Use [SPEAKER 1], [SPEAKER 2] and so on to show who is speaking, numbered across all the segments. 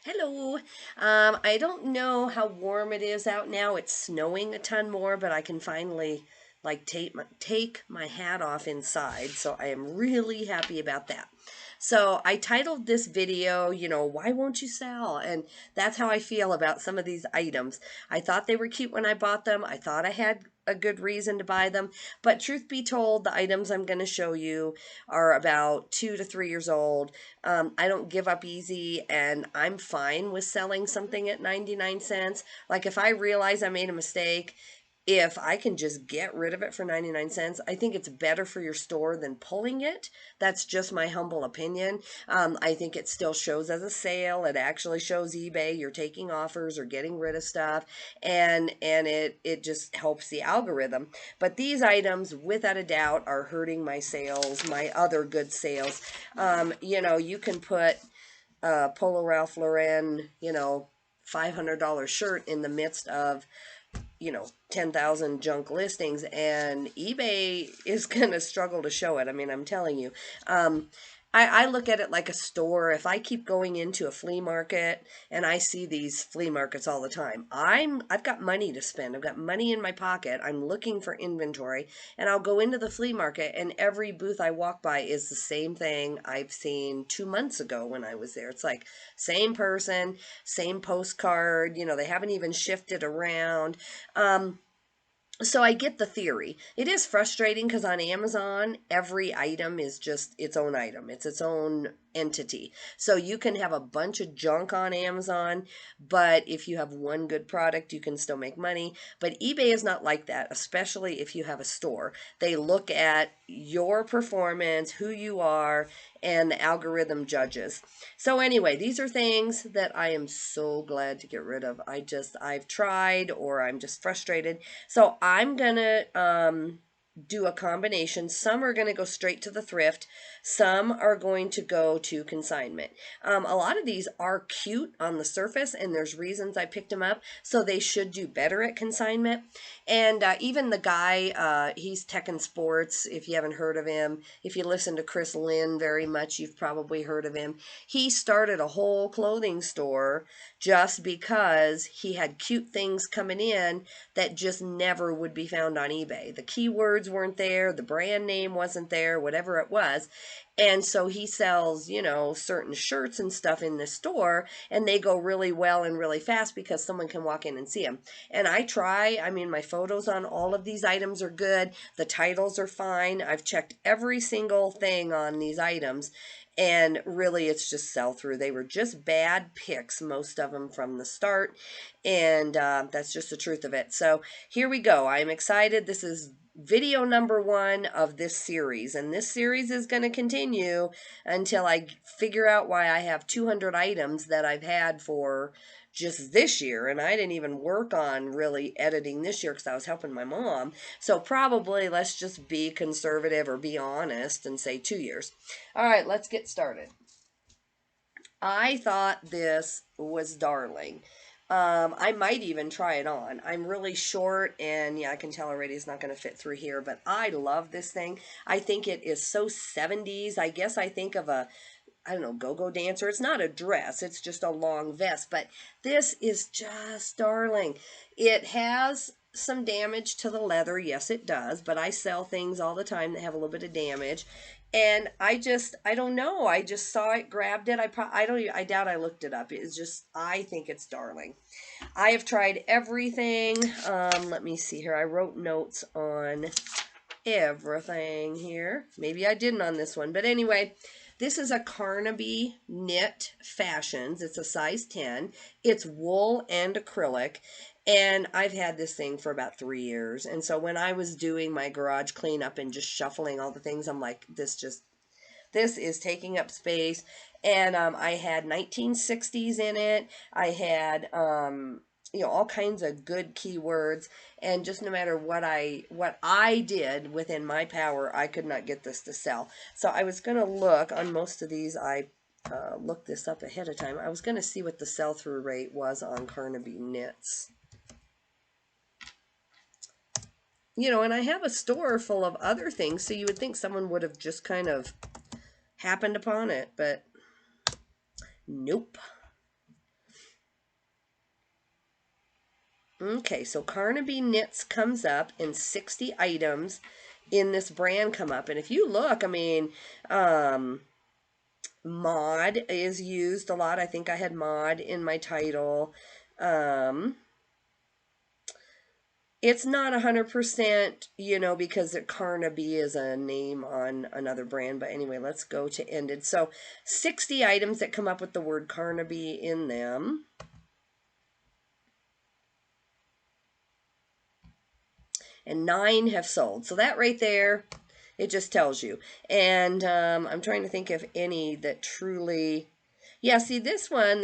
[SPEAKER 1] Hello. I don't know how warm it is out now. It's snowing a ton more, but I can finally take my hat off inside. So I am really happy about that. So I titled this video, why won't you sell? And that's how I feel about some of these items. I thought they were cute when I bought them. I thought I had a good reason to buy them. But truth be told, the items I'm going to show you are about 2 to 3 years old. I don't give up easy, and I'm fine with selling something at 99 cents. Like if I realize I made a mistake, if I can just get rid of it for 99 cents, I think it's better for your store than pulling it. That's just my humble opinion. I think it still shows as a sale. It actually shows eBay you're taking offers or getting rid of stuff, and it just helps the algorithm. But these items, without a doubt, are hurting my sales, my other good sales. You can put Polo Ralph Lauren, $500 shirt in the midst of 10,000 junk listings, and eBay is going to struggle to show it. I mean, I'm telling you. I look at it like a store. If I keep going into a flea market, and I see these flea markets all the time, I've got money to spend. I've got money in my pocket. I'm looking for inventory, and I'll go into the flea market, and every booth I walk by is the same thing I've seen 2 months ago when I was there. It's like same person, same postcard. They haven't even shifted around. So I get the theory. It is frustrating because on Amazon, every item is just its own item. It's its own entity. So you can have a bunch of junk on Amazon, but if you have one good product, you can still make money. But eBay is not like that, especially if you have a store. They look at your performance, who you are, and the algorithm judges. So anyway, these are things that I am so glad to get rid of. I've tried, or I'm just frustrated. So I'm gonna do a combination. Some are going to go straight to the thrift. Some are going to go to consignment. A lot of these are cute on the surface, and there's reasons I picked them up. So they should do better at consignment. And even the guy, he's Tech and Sports, if you haven't heard of him. If you listen to Chris Lynn very much, you've probably heard of him. He started a whole clothing store just because he had cute things coming in that just never would be found on eBay. The keywords weren't there, the brand name wasn't there, whatever it was. And so he sells, certain shirts and stuff in the store, and they go really well and really fast because someone can walk in and see them. And I mean, my photos on all of these items are good. The titles are fine. I've checked every single thing on these items, and really it's just sell through. They were just bad picks, most of them from the start, and that's just the truth of it. So here we go. I'm excited. This is video number 1 of this series, and this series is going to continue until I figure out why I have 200 items that I've had for just this year, and I didn't even work on really editing this year because I was helping my mom. So probably let's just be conservative or be honest and say 2 years. All right, let's get started. I thought this was darling. I might even try it on. I'm really short, and yeah, I can tell already it's not going to fit through here, but I love this thing. I think it is so 70s. I guess I think of I don't know, go-go dancer. It's not a dress, it's just a long vest, but this is just darling. It has some damage to the leather. Yes, it does, but I sell things all the time that have a little bit of damage. And I don't know. I just saw it, grabbed it. I doubt I looked it up. It's just, I think it's darling. I have tried everything. Let me see here. I wrote notes on everything here. Maybe I didn't on this one, but anyway, this is a Carnaby Knit Fashions. It's a size 10. It's wool and acrylic. And I've had this thing for about 3 years. And so when I was doing my garage cleanup and just shuffling all the things, I'm like, this is taking up space. And I had 1960s in it. I had all kinds of good keywords, and just no matter what I did within my power, I could not get this to sell. So I was going to look on most of these. I looked this up ahead of time. I was going to see what the sell-through rate was on Carnaby knits. And I have a store full of other things, so you would think someone would have just kind of happened upon it, but nope. Okay, so Carnaby Knits comes up and 60 items in this brand come up. And if you look, I mean, mod is used a lot. I think I had mod in my title. Um, it's not 100%, because Carnaby is a name on another brand. But anyway, let's go to ended. So 60 items that come up with the word Carnaby in them. And 9 have sold. So that right there, it just tells you. And I'm trying to think of any that truly, yeah, see this one,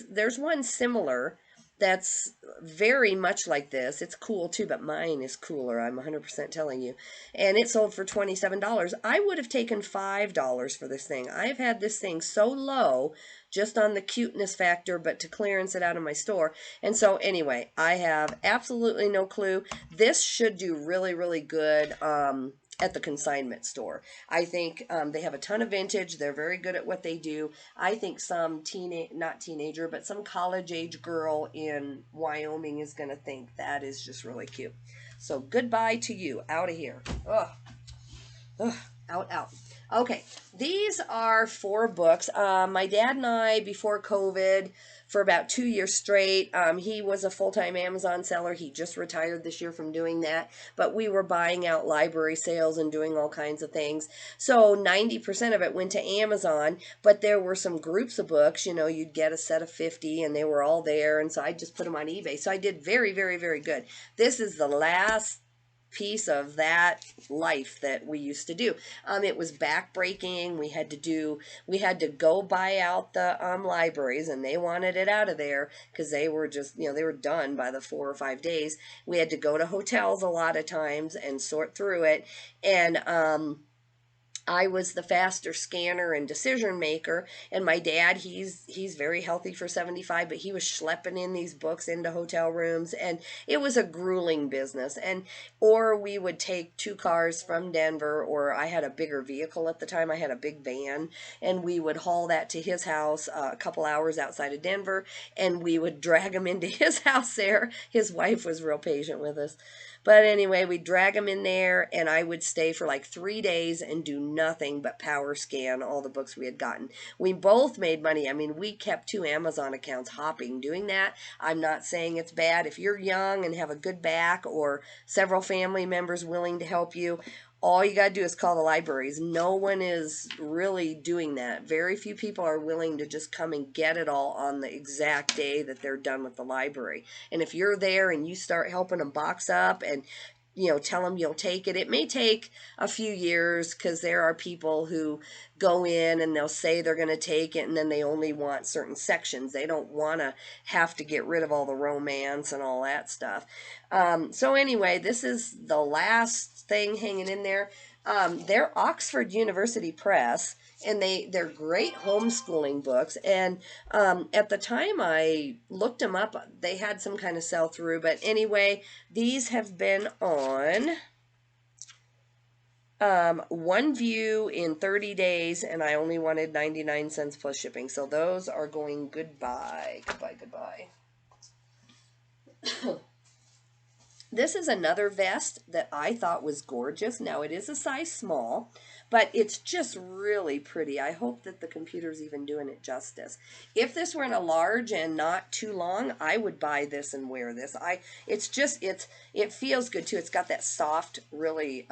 [SPEAKER 1] there's one similar that's very much like this. It's cool too, but mine is cooler. I'm 100% telling you. And it sold for $27. I would have taken $5 for this thing. I've had this thing so low just on the cuteness factor, but to clearance it out of my store. And so anyway, I have absolutely no clue. This should do really, really good at the consignment store. I think they have a ton of vintage. They're very good at what they do. I think some not teenager, but some college age girl in Wyoming is going to think that is just really cute. So goodbye to you. Out of here. Ugh. Ugh. Out, out. Okay, these are 4 books. My dad and I, before COVID, for about 2 years straight, he was a full-time Amazon seller. He just retired this year from doing that, but we were buying out library sales and doing all kinds of things. So 90% of it went to Amazon, but there were some groups of books. You'd get a set of 50 and they were all there, and so I just put them on eBay. So I did very, very, very good. This is the last piece of that life that we used to do. It was backbreaking. We had to go buy out the libraries, and they wanted it out of there because they were just, they were done by the 4 or 5 days. We had to go to hotels a lot of times and sort through it. And I was the faster scanner and decision maker, and my dad, he's very healthy for 75, but he was schlepping in these books into hotel rooms, and it was a grueling business. Or we would take 2 cars from Denver, or I had a bigger vehicle at the time. I had a big van, and we would haul that to his house a couple hours outside of Denver, and we would drag him into his house there. His wife was real patient with us. But anyway, we'd drag him in there, and I would stay for like 3 days and do nothing but power scan all the books we had gotten. We both made money. I mean, we kept 2 Amazon accounts hopping doing that. I'm not saying it's bad. If you're young and have a good back or several family members willing to help you, all you got to do is call the libraries. No one is really doing that. Very few people are willing to just come and get it all on the exact day that they're done with the library. And if you're there and you start helping them box up and tell them you'll take it. It may take a few years because there are people who go in and they'll say they're going to take it, and then they only want certain sections. They don't want to have to get rid of all the romance and all that stuff. So anyway, this is the last thing hanging in there. They're Oxford University Press, and they're great homeschooling books. And at the time I looked them up, they had some kind of sell through. But anyway, these have been on one view in 30 days, and I only wanted 99 cents plus shipping. So those are going goodbye, goodbye, goodbye. This is another vest that I thought was gorgeous. Now, it is a size small, but it's just really pretty. I hope that the computer's even doing it justice. If this were in a large and not too long, I would buy this and wear this. It feels good too. It's got that soft, really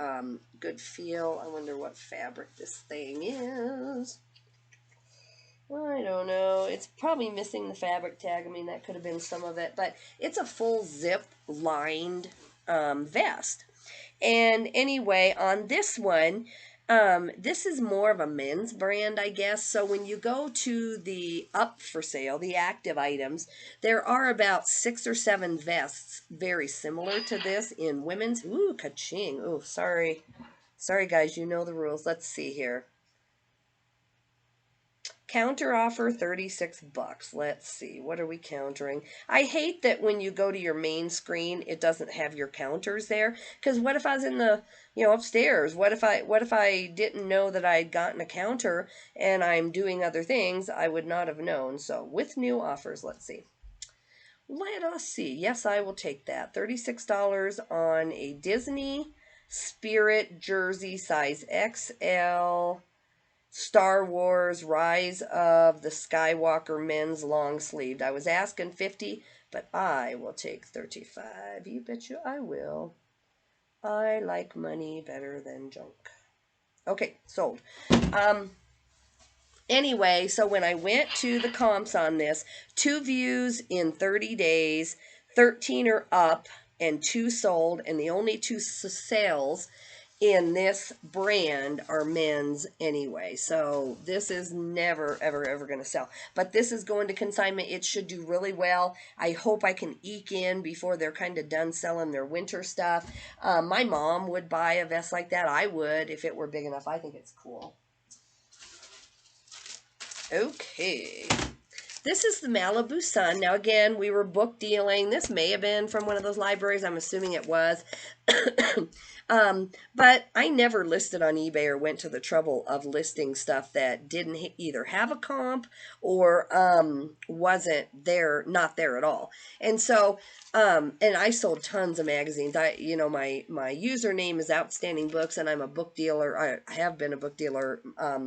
[SPEAKER 1] good feel. I wonder what fabric this thing is. I don't know. It's probably missing the fabric tag. I mean, that could have been some of it. But it's a full zip lined vest. And anyway, on this one, this is more of a men's brand, I guess. So when you go to the up for sale, the active items, there are about 6 or 7 vests very similar to this in women's. Ooh, ka-ching. Ooh, sorry. Sorry, guys. You know the rules. Let's see here. Counter offer $36. Let's see. What are we countering? I hate that when you go to your main screen, it doesn't have your counters there. Because what if I was in the, upstairs? What if I didn't know that I'd gotten a counter and I'm doing other things? I would not have known. So with new offers, let's see. Let us see. Yes, I will take that. $36 on a Disney Spirit jersey, size XL. Star Wars Rise of the Skywalker men's long sleeved. I was asking 50, but I will take 35. You bet you I will. I like money better than junk. Okay, sold. Anyway, so when I went to the comps on this, 2 views in 30 days, 13 are up, and 2 sold, and the only 2 sales in this brand are men's anyway. So this is never, ever, ever going to sell. But this is going to consignment. It should do really well. I hope I can eke in before they're kind of done selling their winter stuff. My mom would buy a vest like that. I would if it were big enough. I think it's cool. Okay. This is the Malibu Sun. Now, again, we were book dealing. This may have been from one of those libraries. I'm assuming it was. But I never listed on eBay or went to the trouble of listing stuff that didn't either have a comp or wasn't there, not there at all. And so, and I sold tons of magazines. My username is Outstanding Books, and I'm a book dealer. I have been a book dealer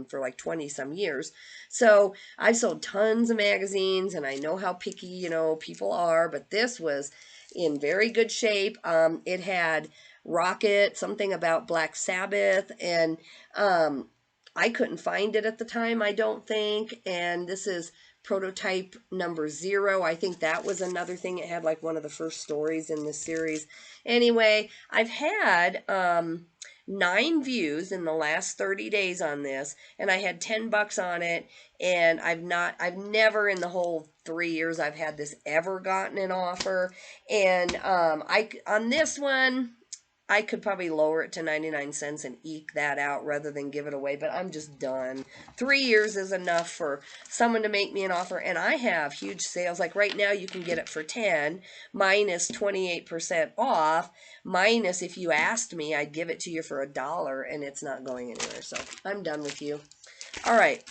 [SPEAKER 1] for like 20 some years. So I've sold tons of magazines, and I know how picky, people are, but this was in very good shape. It had Rocket, something about Black Sabbath, and I couldn't find it at the time, I don't think. And this is prototype number 0. I think that was another thing. It had like one of the first stories in this series. Anyway, I've had 9 views in the last 30 days on this, and I had $10 on it, and I've never in the whole 3 years I've had this ever gotten an offer. And on this one, I could probably lower it to 99 cents and eke that out rather than give it away, but I'm just done. 3 years is enough for someone to make me an offer, and I have huge sales. Like right now, you can get it for 10 minus 28% off, minus if you asked me, I'd give it to you for $1, and it's not going anywhere. So I'm done with you. All right.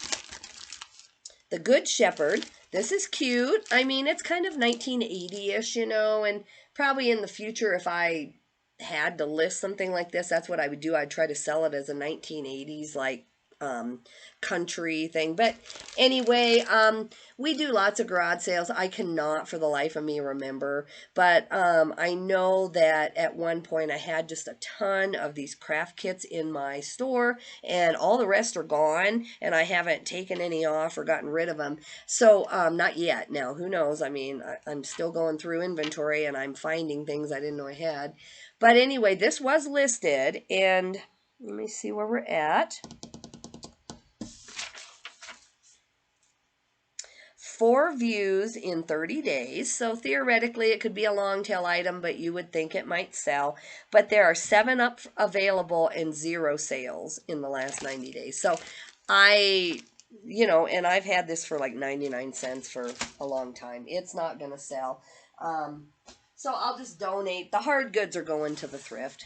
[SPEAKER 1] The Good Shepherd. This is cute. I mean, it's kind of 1980-ish, and probably in the future, if I had to list something like this, that's what I would do. I'd try to sell it as a 1980s like country thing. But anyway, we do lots of garage sales. I cannot for the life of me remember, but I know that at one point I had just a ton of these craft kits in my store, and all the rest are gone, and I haven't taken any off or gotten rid of them. So not yet. Now, who knows? I mean, I'm still going through inventory, and I'm finding things I didn't know I had. But anyway, this was listed, and let me see where we're at. 4 views in 30 days. So theoretically, it could be a long tail item, but you would think it might sell. But there are 7 up available and 0 sales in the last 90 days. So and I've had this for like 99 cents for a long time. It's not going to sell. So I'll just donate. The hard goods are going to the thrift.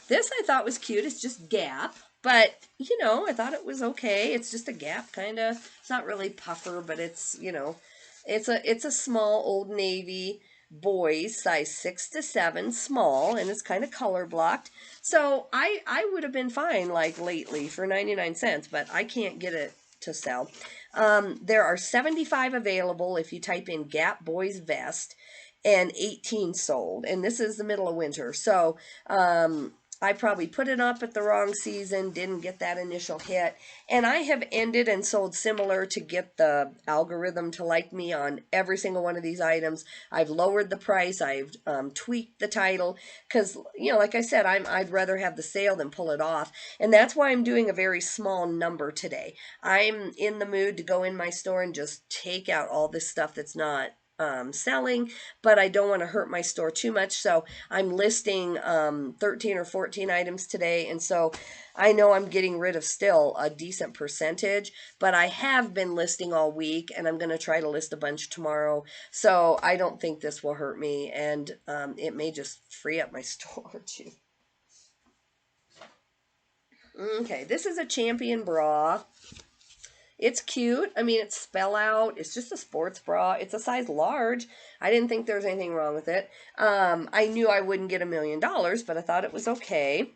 [SPEAKER 1] This I thought was cute. It's just Gap. But, I thought it was okay. It's just a Gap kind of. It's not really puffer, but it's, it's a small Old Navy boys, size 6 to 7, small, and it's kind of color blocked. So I would have been fine like lately for 99 cents, but I can't get it to sell. There are 75 available if you type in Gap Boys Vest, and 18 sold. And this is the middle of winter. So, I probably put it up at the wrong season, didn't get that initial hit, and I have ended and sold similar to get the algorithm to like me on every single one of these items. I've lowered the price, I've tweaked the title, because, like I said, I'd rather have the sale than pull it off, and that's why I'm doing a very small number today. I'm in the mood to go in my store and just take out all this stuff that's not selling, but I don't want to hurt my store too much, so I'm listing 13 or 14 items today, and so I know I'm getting rid of still a decent percentage, but I have been listing all week, and I'm going to try to list a bunch tomorrow, so I don't think this will hurt me, and it may just free up my store too. Okay, this is a Champion bra. It's cute. I mean, it's spell out. It's just a sports bra. It's a size large. I didn't think there was anything wrong with it. I knew I wouldn't get $1,000,000, but I thought it was okay.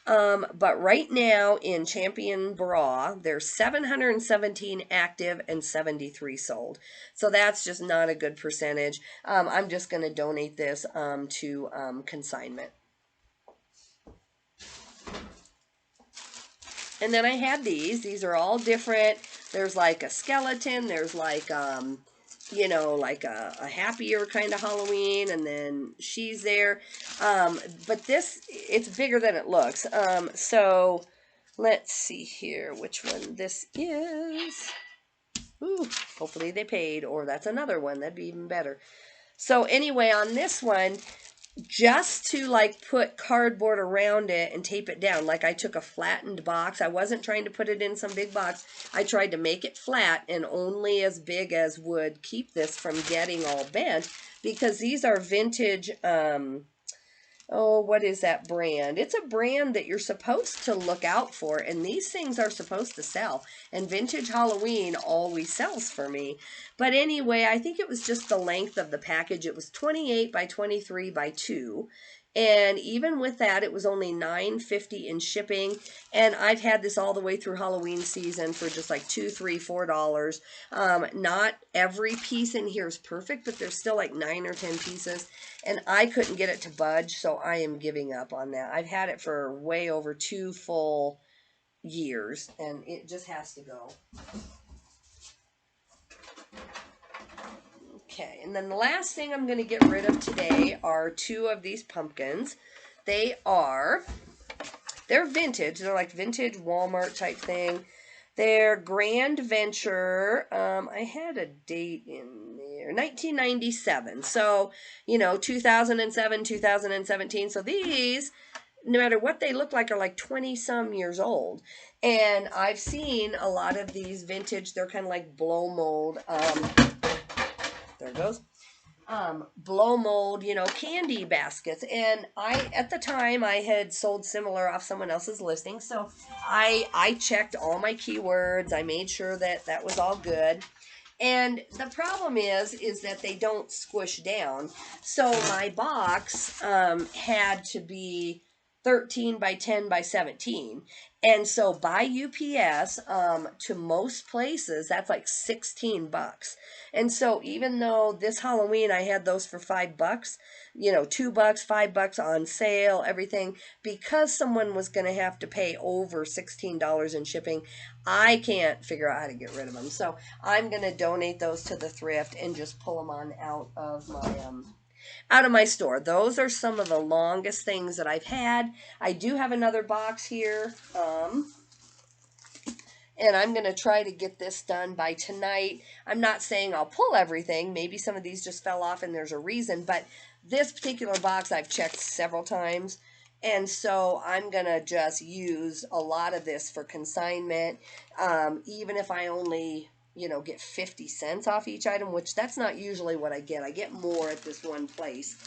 [SPEAKER 1] But right now in Champion Bra, there's 717 active and 73 sold. So that's just not a good percentage. I'm just going to donate this to consignment. And then I had these. These are all different. There's like a skeleton. There's like, like a happier kind of Halloween. And then she's there. But this, it's bigger than it looks. So let's see here which one this is. Ooh, hopefully they paid, or that's another one. That'd be even better. So anyway, on this one, just to like put cardboard around it and tape it down. Like I took a flattened box. I wasn't trying to put it in some big box. I tried to make it flat and only as big as would keep this from getting all bent, because these are vintage, oh, what is that brand? It's a brand that you're supposed to look out for, and these things are supposed to sell. And Vintage Halloween always sells for me. But anyway, I think it was just the length of the package. It was 28 by 23 by 2. And even with that, it was only $9.50 in shipping. And I've had this all the way through Halloween season for just like $2, $3, $4. Not every piece in here is perfect, but there's still like 9 or 10 pieces. And I couldn't get it to budge, so I am giving up on that. I've had it for way over 2 full years, and it just has to go. Okay, and then the last thing I'm going to get rid of today are 2 of these pumpkins. They're vintage. They're like vintage Walmart type thing. They're Grand Venture. I had a date in there, 1997. So, 2007, 2017. So these, no matter what they look like, are like 20-some years old. And I've seen a lot of these vintage, they're kind of like blow mold. There it goes. Blow mold, candy baskets. And at the time, I had sold similar off someone else's listing. So I checked all my keywords. I made sure that that was all good. And the problem is that they don't squish down. So my box had to be 13 by 10 by 17. And so by UPS, to most places, that's like $16. And so even though this Halloween I had those for $5, $2, $5 on sale, everything, because someone was going to have to pay over $16 in shipping, I can't figure out how to get rid of them. So I'm going to donate those to the thrift and just pull them on out of my store. Those are some of the longest things that I've had. I do have another box here. And I'm going to try to get this done by tonight. I'm not saying I'll pull everything. Maybe some of these just fell off and there's a reason. But this particular box I've checked several times. And so I'm going to just use a lot of this for consignment. Even if I only, get 50 cents off each item, which that's not usually what I get. I get more at this one place.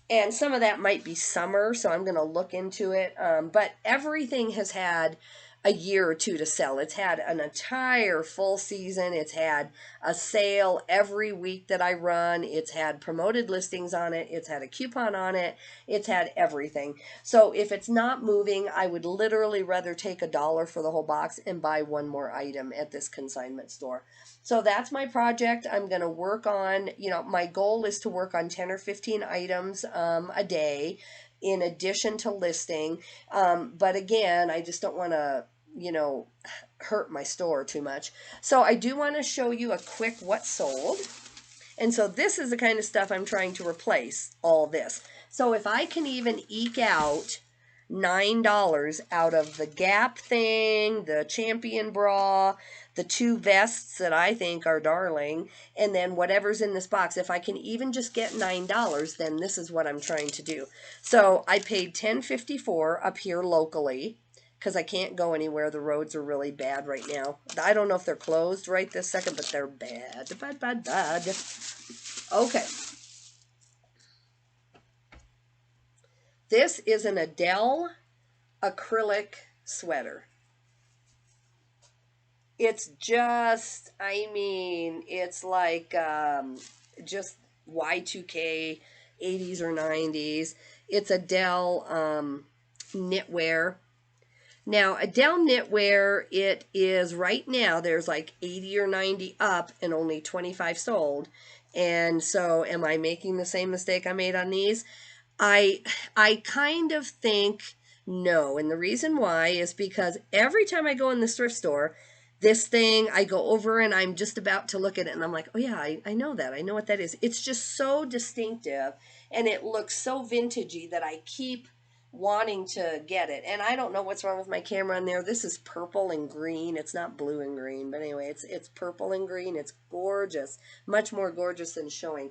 [SPEAKER 1] And some of that might be summer, so I'm going to look into it. But everything has had a year or 2 to sell. It's had an entire full season. It's had a sale every week that I run. It's had promoted listings on it. It's had a coupon on it. It's had everything. So if it's not moving, I would literally rather take $1 for the whole box and buy one more item at this consignment store. So that's my project. I'm going to work on, my goal is to work on 10 or 15 items a day in addition to listing. But again, I just don't want to, hurt my store too much. So I do want to show you a quick what sold. And so this is the kind of stuff I'm trying to replace all this. So if I can even eke out $9 out of the Gap thing, the Champion bra, the 2 vests that I think are darling, and then whatever's in this box, if I can even just get $9, then this is what I'm trying to do. So I paid $10.54 up here locally because I can't go anywhere. The roads are really bad right now. I don't know if they're closed right this second, but they're bad. Bad. Okay. This is an Adele acrylic sweater. It's just, I mean, it's like just Y2K, 80s or 90s. It's Adele knitwear. Now, Adele knitwear, it is right now, there's like 80 or 90 up and only 25 sold. And so, am I making the same mistake I made on these? I I kind of think no, and the reason why is because every time I go in the thrift store, this thing I go over and I'm just about to look at it and I'm like, oh yeah, I know that. I know what that is. It's just so distinctive and it looks so vintagey that I keep wanting to get it. And I don't know what's wrong with my camera in there. This is purple and green. It's not blue and green, but anyway, it's purple and green. It's gorgeous. Much more gorgeous than showing.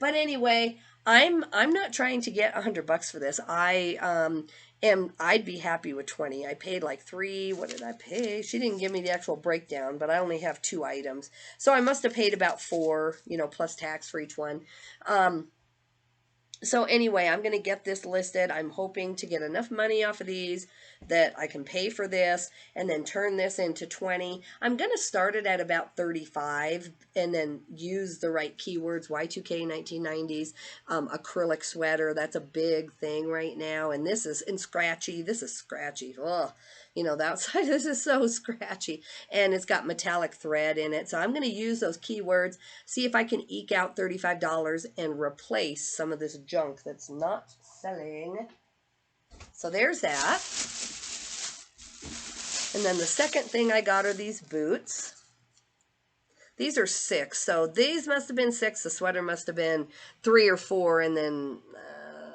[SPEAKER 1] But anyway, I'm not trying to get $100 for this. I'd be happy with 20. I paid like 3, what did I pay? She didn't give me the actual breakdown, but I only have 2 items. So I must have paid about 4, plus tax for each one. So anyway, I'm going to get this listed. I'm hoping to get enough money off of these that I can pay for this and then turn this into 20. I'm going to start it at about 35 and then use the right keywords, Y2K 1990s, acrylic sweater. That's a big thing right now. And this is scratchy. This is scratchy. Ugh. The outside, this is so scratchy. And it's got metallic thread in it. So I'm going to use those keywords, see if I can eke out $35 and replace some of this junk that's not selling. So there's that. And then the second thing I got are these boots. These are 6. So these must have been 6. The sweater must have been 3 or 4. And then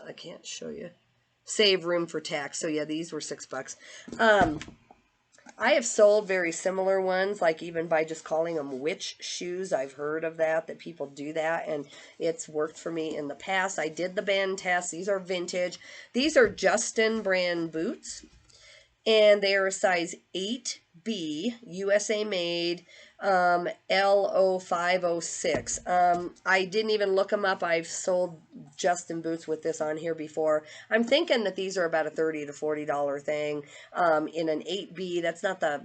[SPEAKER 1] I can't show you. Save room for tax. So yeah, these were $6. I have sold very similar ones, like even by just calling them witch shoes. I've heard of that people do that, and it's worked for me in the past. I did the band test. These are vintage. These are Justin brand boots, and they are a size 8B, USA made, L0506. I didn't even look them up. I've sold Justin boots with this on here before. I'm thinking that these are about a $30 to $40 thing. In an 8B, that's not I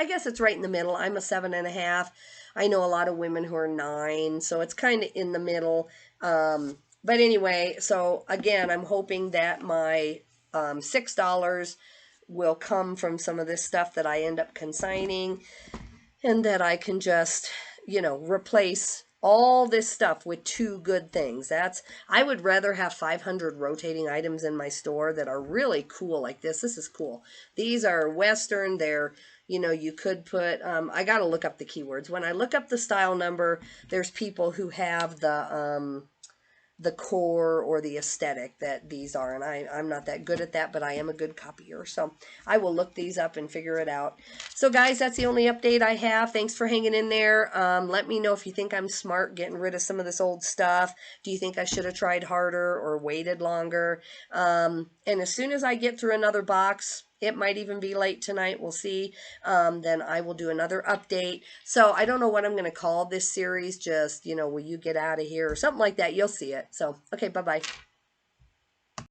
[SPEAKER 1] guess it's right in the middle. I'm a 7.5. I know a lot of women who are 9, so it's kind of in the middle. But anyway, so again, I'm hoping that my $6 will come from some of this stuff that I end up consigning, and that I can just, replace all this stuff with 2 good things. I would rather have 500 rotating items in my store that are really cool like this. This is cool. These are Western. They're, you could put, I got to look up the keywords. When I look up the style number, there's people who have the core or the aesthetic that these are, and I'm not that good at that, but I am a good copier, so I will look these up and figure it out. So guys, that's the only update I have. Thanks for hanging in there. Let me know if you think I'm smart getting rid of some of this old stuff. Do you think I should have tried harder or waited longer? And as soon as I get through another box, it might even be late tonight. We'll see. Then I will do another update. So I don't know what I'm going to call this series. Just, will you get out of here or something like that. You'll see it. So, okay, bye-bye.